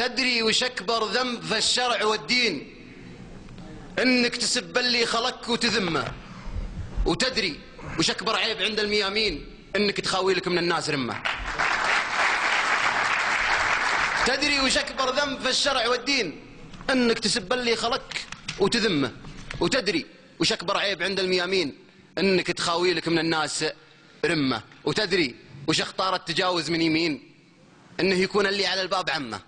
تدري وش أكبر ذنب في الشرع والدين؟ إنك تسب اللي خلقك وتذمه. وتدري وش أكبر عيب عند الميامين؟ إنك تخاوي لك من الناس رمه. تدري وش أكبر ذنب في الشرع والدين؟ إنك تسب اللي خلقك وتذمه. وتدري وش أكبر عيب عند الميامين؟ إنك تخاوي لك من الناس رمه. وتدري وش أخطار التجاوز من يمين؟ إنه يكون اللي على الباب عمه،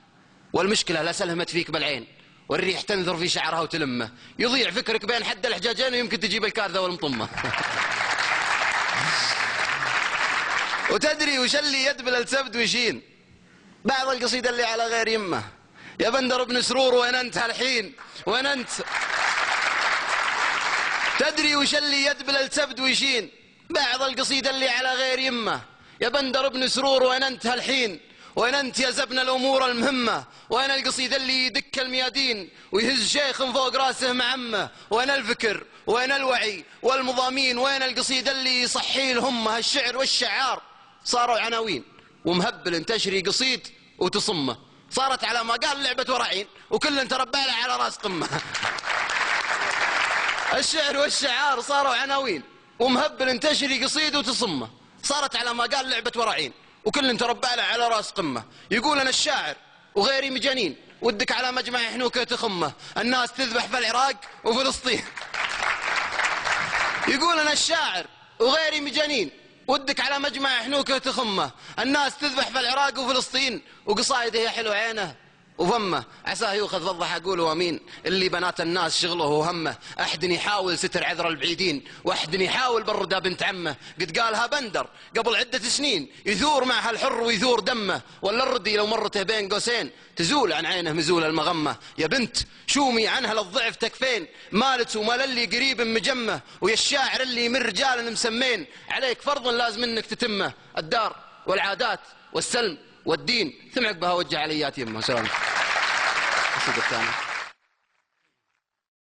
والمشكلة لا سلهمت فيك بالعين، والريح تنثر في شعرها وتلمه، يضيع فكرك بين حد الحجاجين ويمكن تجيب الكارثة والمطمة. وتدري وش اللي يدبل السبد ويشين؟ بعض القصيدة اللي على غير يمه. يا بندر بن سرور وين أنت هالحين؟ وين أنت؟ تدري وش اللي يدبل السبد ويشين؟ بعض القصيدة اللي على غير يمه. يا بندر بن سرور وين أنت هالحين؟ وين أنت يا زبن الأمور المهمة؟ وين القصيدة اللي يدك الميادين ويهز شيخ فوق راسه معمه؟ وين الفكر؟ وين الوعي والمضامين؟ وين القصيدة اللي يصحي الهمة؟ الشعر والشعار صاروا عناوين، ومهبل تشري قصيد وتصمه. صارت على ما قال لعبة وراعين، وكل تربى له على راس قمة. الشعر والشعار صاروا عناوين، ومهبل تشري قصيد وتصمه. صارت على ما قال لعبة وراعين، وكل تربى له على راس قمة. يقول أنا الشاعر وغيري مجانين، ودك على مجمع حنوكة تخمه. الناس تذبح في العراق وفلسطين. يقول أنا الشاعر وغيري مجانين، ودك على مجمع حنوكة تخمه. الناس تذبح في العراق وفلسطين، وقصايده هي حلو عينه وفمه. عساه يوخذ فضح أقول أمين، اللي بنات الناس شغله وهمه. أحد يحاول ستر عذر البعيدين، وأحد يحاول برده بنت عمه. قد قالها بندر قبل عدة سنين، يثور معها الحر ويثور دمه. ولا الردي لو مرته بين قوسين، تزول عن عينه مزول المغمة. يا بنت شومي عنها للضعف تكفين، مالت ومال اللي قريب مجمه. ويا الشاعر اللي من رجال مسمين، عليك فرض لازم انك تتمه. الدار والعادات والسلم والدين، ثم عقبها وجه عليات يمه. سلام. الثاني